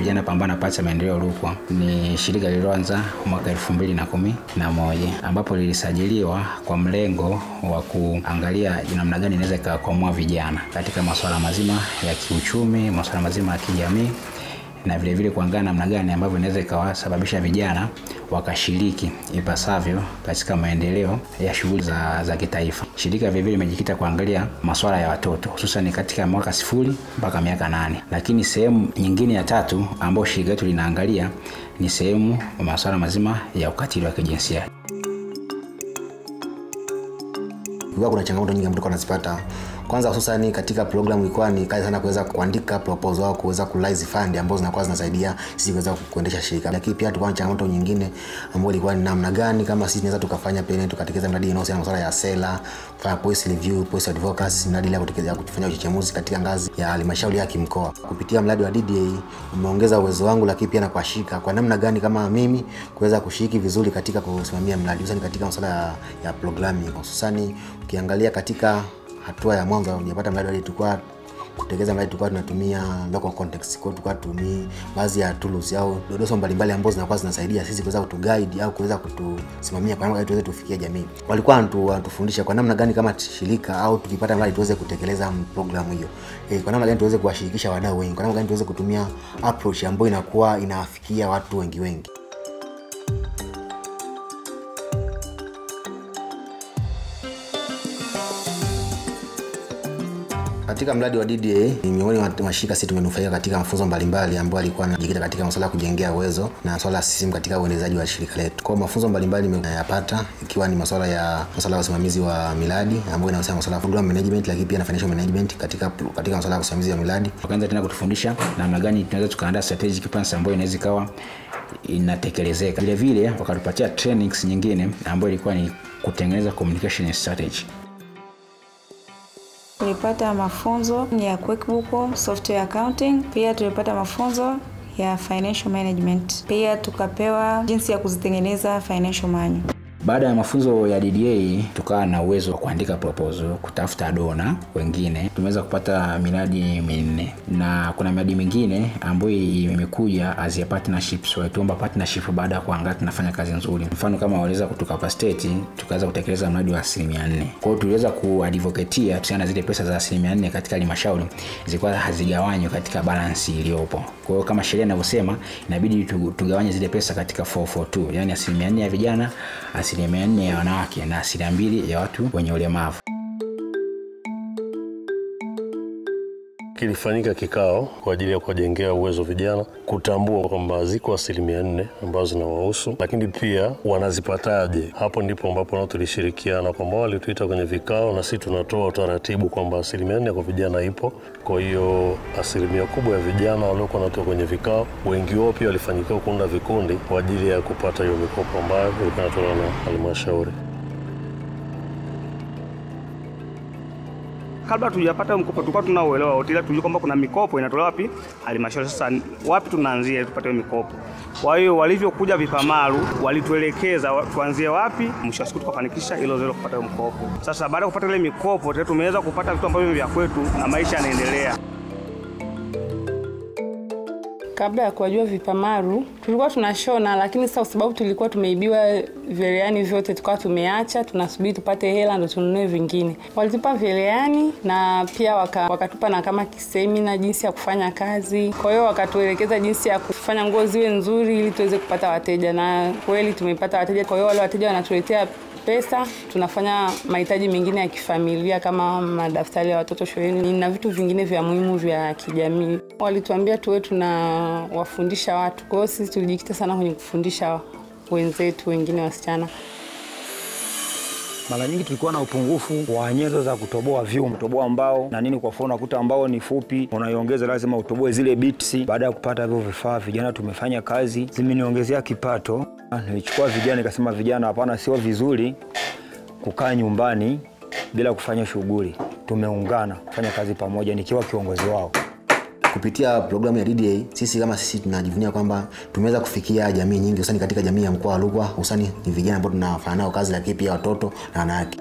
Vijana Pambana Party ya Maendeleo Rukwa ni shirika lililoanza mwaka 2011 ambapo lilisajiliwa kwa mlengo wa kuangalia namna gani inaweza ikawakwamua vijana katika masuala mazima ya kiuchumi, masuala mazima ya kijamii, na vile vile kuangalia namna gani ambavyo inaweza ikawasababisha vijana wakashiriki ipasavyo katika maendeleo ya shughuli za kitaifa. Shirika vile vile limejikita kuangalia masuala ya watoto hususan katika mwaka 0 mpaka miaka 8. Lakini sehemu nyingine ya tatu ambayo shirika letu linaangalia ni sehemu masuala mazima ya ukatili wa kijinsia. Kuna changamoto nyingi ambazo tunazipata. Kwanza hususan katika program ilikuwa ni kazi sana kuweza kuandika proposal au kuweza ku-raise fund ambazo zinakuwa zinasaidia sisi kuweza kuendesha shirika. Lakini pia tulikuwa na changamoto nyingine ambayo ilikuwa ni namna gani kama sisi tunaweza tukafanya pia tukatekeleza mradi unaohusiana na masuala ya sera, kufanya policy review, policy advocacy, mradi ile kutekeleza kufanya uchechemuzi katika ngazi ya halmashauri ya kimkoa. Kupitia mradi wa DDA umeongeza uwezo wangu, lakini pia na kuashika kwa namna gani kama mimi kuweza kushiriki vizuri katika kusimamia mradi hususan katika masuala ya programming. Hususan ukiangalia katika hatua ya mwanzo unapata mradi tulikuwa kutekeleza mradi tulikuwa tunatumia local context, kwa tulikuwa tunatumia baadhi ya tools au dodoso mbalimbali ambazo zinakuwa zinasaidia sisi kuweza kutuguide au kuweza kutusimamia kwa namna tuweze tufikia jamii. Walikuwa wanatufundisha kwa namna gani kama shirika au tukipata mradi tuweze kutekeleza programu hiyo. Kwa namna gani tuweze kuwashirikisha wadau wengi, kwa namna gani tuweze kutumia approach ambayo inakuwa inawafikia watu wengi. Katika mradi wa DDA ni miongoni mwa mashirika sisi tumenufaika katika mafunzo mbalimbali ambayo alikuwa anajikita katika masuala ya kujengea uwezo na masuala system katika uendeshaji wa shirika letu. Kwa mafunzo mbalimbali nimeyapata ikiwa ni masuala ya usimamizi wa miradi ambayo inahusiana masuala ya program management, lakini pia na financial management katika masuala ya usimamizi wa miradi. Wakaanza tena kutufundisha namna gani tunaweza tukaandaa strategic plans ambayo inaweza ikawa inatekelezeka. Vile vile wakatupatia trainings nyingine ambayo ilikuwa ni kutengeneza communication strategy. Tulipata mafunzo ya QuickBook, software accounting, pia tulipata mafunzo ya financial management. Pia tukapewa jinsi ya kuzitengeneza financial manual. Baada ya mafunzo ya DDA tukawa na uwezo wa kuandika proposal, kutafuta dona wengine. Tumeweza kupata miradi 4 na kuna miradi mingine ambayo imekuja as a partnerships. Tuomba partnership baada ya kuangalia tunafanya kazi nzuri. Mfano kama waweza kutukapacity tukaweza kutekeleza mradi wa 4%. Kwa hiyo tuliweza kuadvocatea tusiana zile pesa za 4% katika halmashauri zilikuwa hazigawanywa katika balance iliyopo. Kwa hiyo kama sheria inavyosema inabidi tugawanye zile pesa katika 442, yani 4% ya vijana, 4% ya wanawake na 2% ya watu wenye ulemavu. Kilifanyika kikao kwa ajili ya kujengea uwezo vijana, kutambua kwamba ziko 4% ambazo zinawahusu, lakini pia wanazipataje. Hapo ndipo ambapo nao tulishirikiana kwamba walituita kwenye vikao na sisi tunatoa utaratibu kwamba 4% kwa vijana ipo. Kwa hiyo asilimia kubwa ya vijana waliokuwa wanatoka kwenye vikao, wengi wao pia walifanikiwa kuunda vikundi kwa ajili ya kupata hiyo mikopo ambayo ilikuwa inatolewa na halmashauri. Kabla tujapata mkopo tulikuwa tunauelewa wote, ila tulijua kwamba kuna mikopo inatolewa wapi halmashauri. Sasa wapi tunaanzia tupate mikopo? Kwa hiyo walivyokuja vipamaru walituelekeza tuanzie wapi, mwisho wa siku tukafanikisha hilo zero kupata mkopo. Sasa baada ya kupata ile mikopo tena tumeweza kupata vitu ambavyo vya kwetu na maisha yanaendelea. Kabla ya kuwajua vipamaru tulikuwa tunashona, lakini sasa sababu tulikuwa tumeibiwa vyeleani vyote tukawa tumeacha, tunasubiri tupate hela ndio tununue vingine. Walitupa vyeleani na pia wakatupa na kama kisemina jinsi ya kufanya kazi. Kwa hiyo wakatuelekeza jinsi ya kufanya nguo ziwe nzuri ili tuweze kupata wateja, na kweli tumepata wateja. Kwa hiyo wale wateja wanatuletea pesa, tunafanya mahitaji mengine ya kifamilia kama madaftari ya watoto shuleni na vitu vingine vya muhimu vya kijamii. Walituambia tuwe tunawafundisha watu. Kwa hiyo sisi tulijikita sana kwenye kufundisha wenzetu wengine wasichana. Mara nyingi tulikuwa na upungufu wa nyenzo za kutoboa vyuma, kutoboa mbao na nini. Kwa mfano unakuta mbao ni fupi, unaiongeza lazima utoboe zile bits. Baada ya kupata hivyo vifaa, vijana tumefanya kazi, zimeniongezea kipato. Nilichukua vijana nikasema vijana, hapana, sio vizuri kukaa nyumbani bila kufanya shughuli. Tumeungana kufanya kazi pamoja nikiwa kiongozi wao. Kupitia programu ya DDA sisi tunajivunia kwamba tumeweza kufikia jamii nyingi, hususan katika jamii ya mkoa wa Rukwa, hususan ni vijana ambao tunafanya nao kazi, lakini pia watoto na wanawake.